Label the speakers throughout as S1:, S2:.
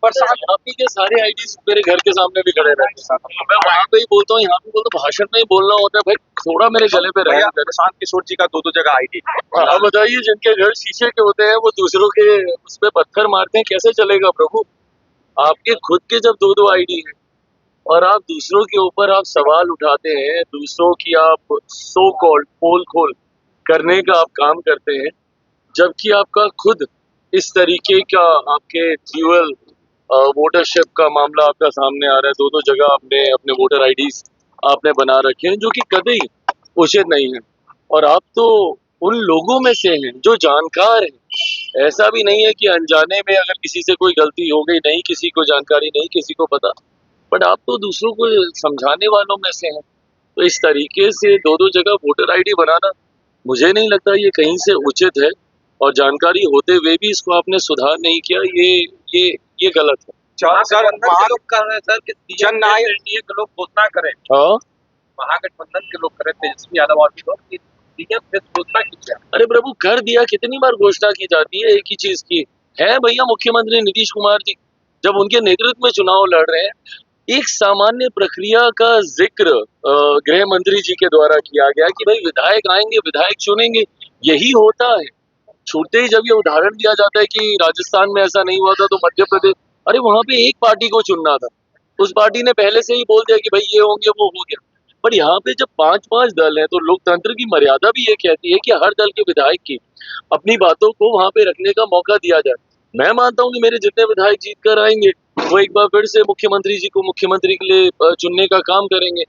S1: यहाँ पे के सारे आईडी मेरे घर के सामने भी खड़े रहते हैं। मैं वहाँ पे ही बोलता हूँ, यहाँ पे बोलता हूँ, भाषण में ही बोलना होता है भाई, थोड़ा मेरे गले पे रहे।
S2: प्रशांत किशोर जी का दो जगह आईडी।
S1: आप बताइए, जिनके घर शीशे के होते हैं वो दूसरों के उस पे पत्थर मारते हैं, कैसे चलेगा प्रभु? आपके खुद के जब दो आईडी है और आप दूसरों के ऊपर आप सवाल उठाते हैं, दूसरों की आप सो कॉल्ड पोल खोल करने का आप काम करते हैं, जबकि आपका खुद इस तरीके का आपके ड्यूअल वोटरशिप का मामला आपका सामने आ रहा है। दो जगह आपने अपने वोटर आईडीज आपने बना रखे हैं, जो कि कतई उचित नहीं है। और आप तो उन लोगों में से हैं जो जानकार हैं। ऐसा भी नहीं है कि अनजाने में अगर किसी से कोई गलती हो गई, नहीं किसी को जानकारी, नहीं किसी को पता, बट आप तो दूसरों को समझाने वालों में से हैं। तो इस तरीके से दो जगह वोटर आईडी बनाना मुझे नहीं लगता ये कहीं से उचित है। और जानकारी होते हुए भी इसको आपने सुधार नहीं किया, ये गलत है।
S2: सर लोग कर रहे हैं सर कि एनडीए के लोग घोषणा करें,
S1: हाँ,
S2: महागठबंधन के लोग करें, तेजस्वी यादव और भी लोग कि सीएम फिर घोषणा कीजिए।
S1: अरे प्रभु, कर दिया, कितनी बार घोषणा की जाती है एक ही चीज की। है भैया मुख्यमंत्री नीतीश कुमार जी, जब उनके नेतृत्व में चुनाव लड़ रहे हैं, एक सामान्य प्रक्रिया का जिक्र गृह मंत्री जी के द्वारा किया गया कि भाई विधायक आएंगे, विधायक चुनेंगे, यही होता है। छूटते ही जब ये उदाहरण दिया जाता है कि राजस्थान में ऐसा नहीं हुआ था तो मध्य प्रदेश, अरे वहां पे एक पार्टी को चुनना था, उस पार्टी ने पहले से ही बोल दिया कि भाई ये होंगे, वो हो गया। पर यहाँ पे जब पांच दल हैं तो लोकतंत्र की मर्यादा भी ये कहती है कि हर दल के विधायक की अपनी बातों को वहां पे रखने का मौका दिया जाए। मैं मानता हूँ कि मेरे जितने विधायक जीत कर आएंगे वो एक बार फिर से मुख्यमंत्री जी को मुख्यमंत्री के लिए चुनने का काम करेंगे।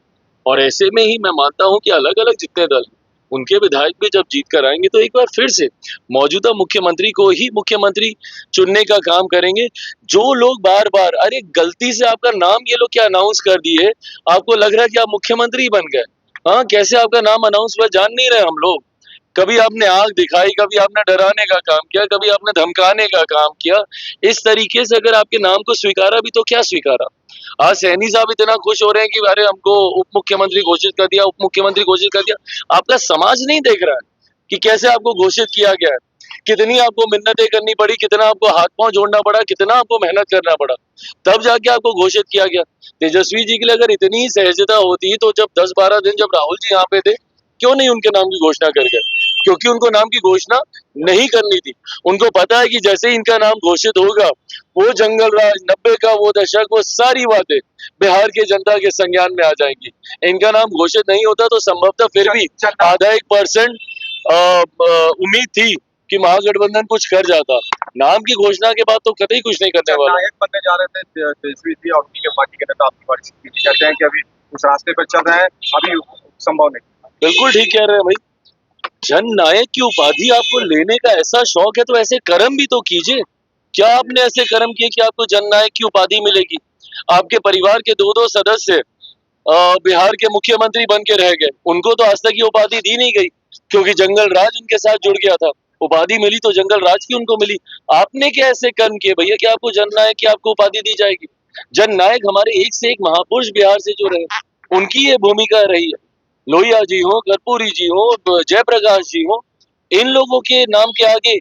S1: और ऐसे में ही मैं मानता हूँ कि अलग अलग जितने दल उनके विधायक भी जब जीत कर आएंगे तो एक बार फिर से मौजूदा मुख्यमंत्री को ही मुख्यमंत्री चुनने का काम करेंगे। जो लोग बार बार, अरे गलती से आपका नाम ये लोग क्या अनाउंस कर दिए, आपको लग रहा है कि आप मुख्यमंत्री बन गए। हाँ, कैसे आपका नाम अनाउंस हुआ जान नहीं रहे हम लोग। कभी आपने आग दिखाई, कभी आपने डराने का काम किया, कभी आपने धमकाने का काम किया। इस तरीके से अगर आपके नाम को स्वीकारा भी तो क्या स्वीकारा? आज सैनी साहब इतना खुश हो रहे हैं कि अरे हमको उप मुख्यमंत्री घोषित कर दिया, उप मुख्यमंत्री घोषित कर दिया। आपका समाज नहीं देख रहा है कि कैसे आपको घोषित किया गया है, कितनी आपको मिन्नतें करनी पड़ी, कितना आपको हाथ पांव जोड़ना पड़ा, कितना आपको मेहनत करना पड़ा, तब जाके आपको घोषित किया गया। तेजस्वी जी के लिए अगर इतनी ही सहजता होती तो जब 10-12 दिन जब राहुल जी यहाँ पे थे, क्यों नहीं उनके नाम की घोषणा कर गए? क्योंकि उनको नाम की घोषणा नहीं करनी थी। उनको पता है कि जैसे ही इनका नाम घोषित होगा, वो जंगल राज 90 का वो दशक, वो सारी बातें बिहार के जनता के संज्ञान में आ जाएंगी। इनका नाम घोषित नहीं होता तो संभवतः फिर भी आधा 1% उम्मीद थी कि महागठबंधन कुछ कर जाता। नाम की घोषणा के बाद तो कतई कुछ नहीं करने वाला।
S2: नायक बनने जा रहे थे तेजस्वी जी और उन्हीं के पार्टी के नेता आपकी पार्टी कहते हैं कि अभी उस रास्ते पर चल रहे हैं, अभी संभव नहीं।
S1: बिल्कुल ठीक कह रहे हैं भाई। जन नायक की उपाधि आपको लेने का ऐसा शौक है तो ऐसे कर्म भी तो कीजिए। क्या आपने ऐसे कर्म किए कि आपको जन नायक की उपाधि मिलेगी? आपके परिवार के दो सदस्य बिहार के मुख्यमंत्री बन के रह गए, उनको तो आज तक ये उपाधि दी नहीं गई क्योंकि जंगल राज उनके साथ जुड़ गया था। उपाधि मिली तो जंगल राज की उनको मिली। आपने क्या ऐसे कर्म किए भैया कि आपको जन नायक की आपको उपाधि दी जाएगी? जन नायक हमारे एक से एक महापुरुष बिहार से जो रहे, उनकी ये भूमिका रही है। लोहिया जी हो, कर्पूरी जी हो, जयप्रकाश जी हो, इन लोगों के नाम के आगे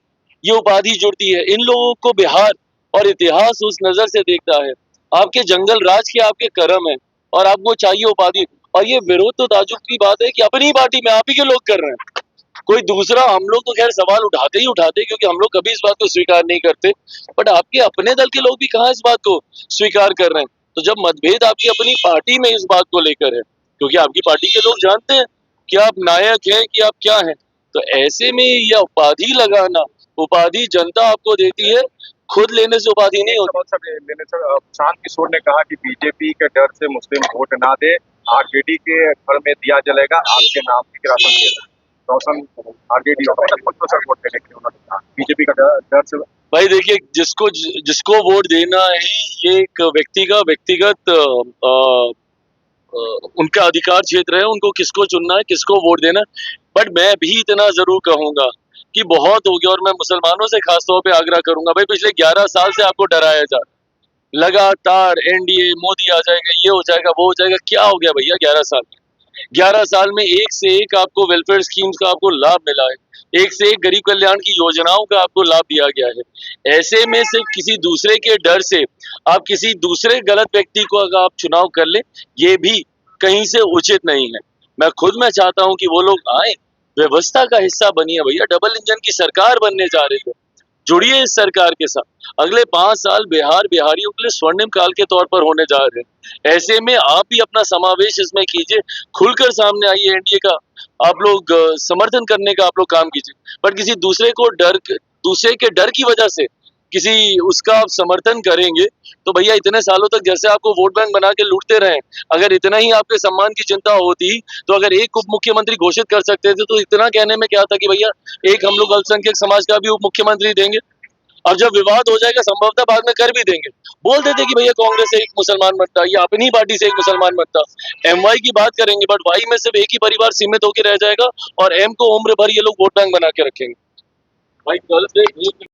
S1: ये उपाधि जुड़ती है। इन लोगों को बिहार और इतिहास उस नजर से देखता है। आपके जंगल राज के आपके कर्म है और आपको चाहिए उपाधि। और ये विरोध तो ताजुब की बात है कि अपनी पार्टी में आप ही के लोग कर रहे हैं। कोई दूसरा, हम लोग तो खैर सवाल उठाते ही उठाते क्योंकि हम लोग कभी इस बात को स्वीकार नहीं करते, बट आपके अपने दल के लोग भी कहाँ इस बात को स्वीकार कर रहे हैं? तो जब मतभेद आपकी अपनी पार्टी में इस बात को लेकर है, क्योंकि आपकी पार्टी के लोग जानते हैं कि आप नायक हैं कि आप क्या हैं, तो ऐसे में यह उपाधि लगाना, उपाधि जनता आपको देती है, खुद लेने से उपाधि नहीं होती।
S2: प्रशांत किशोर ने कहा कि बीजेपी के डर से मुस्लिम वोट ना दे, आरजेडी के घर में दिया जलेगा, आपके नाम की राशन देगा। रोशन आरजेडी वोट देने के लिए उन्होंने कहा बीजेपी का डर से।
S1: भाई देखिए, जिसको वोट देना है ये एक व्यक्ति का व्यक्तिगत उनका अधिकार क्षेत्र है, उनको किसको चुनना है, किसको वोट देना है। बट मैं भी इतना जरूर कहूंगा कि बहुत हो गया, और मैं मुसलमानों से खासतौर पे आग्रह करूंगा, भाई पिछले 11 साल से आपको डराया जा लगातार, एनडीए मोदी आ जाएगा, ये हो जाएगा, वो हो जाएगा। क्या हो गया भैया 11 साल में एक से एक आपको वेलफेयर स्कीम्स का आपको लाभ मिला है, एक से एक गरीब कल्याण की योजनाओं का आपको लाभ दिया गया है। ऐसे में सिर्फ किसी दूसरे के डर से आप किसी दूसरे गलत व्यक्ति को अगर आप चुनाव कर ले, ये भी कहीं से उचित नहीं है। मैं चाहता हूं कि वो लोग आए, व्यवस्था का हिस्सा बनिए भैया। डबल इंजन की सरकार बनने जा रही है, जुड़िए इस सरकार के साथ। अगले 5 साल बिहारियों के लिए स्वर्णिम काल के तौर पर होने जा रहे हैं। ऐसे में आप भी अपना समावेश इसमें कीजिए, खुलकर सामने आइए। एनडीए का आप लोग समर्थन करने का आप लोग काम कीजिए, पर किसी दूसरे के डर की वजह से किसी उसका आप समर्थन करेंगे तो भैया इतने सालों तक जैसे आपको वोट बैंक बना के लूटते रहे, अगर इतना ही आपके सम्मान की चिंता होती तो अगर एक उप मुख्यमंत्री घोषित कर सकते थे तो इतना कहने में क्या था कि भैया एक हम लोग अल्पसंख्यक समाज का भी उप मुख्यमंत्री देंगे। अब जब विवाद हो जाएगा संभवतः बाद में कर भी देंगे, बोल देते कि भैया कांग्रेस से एक मुसलमान मत था या अपनी पार्टी से एक मुसलमान मत था। एमवाई की बात करेंगे बट वाई में सिर्फ एक ही परिवार सीमित होकर रह जाएगा और एम को उम्र भर ये लोग वोट बैंक बना के रखेंगे। भाई कल से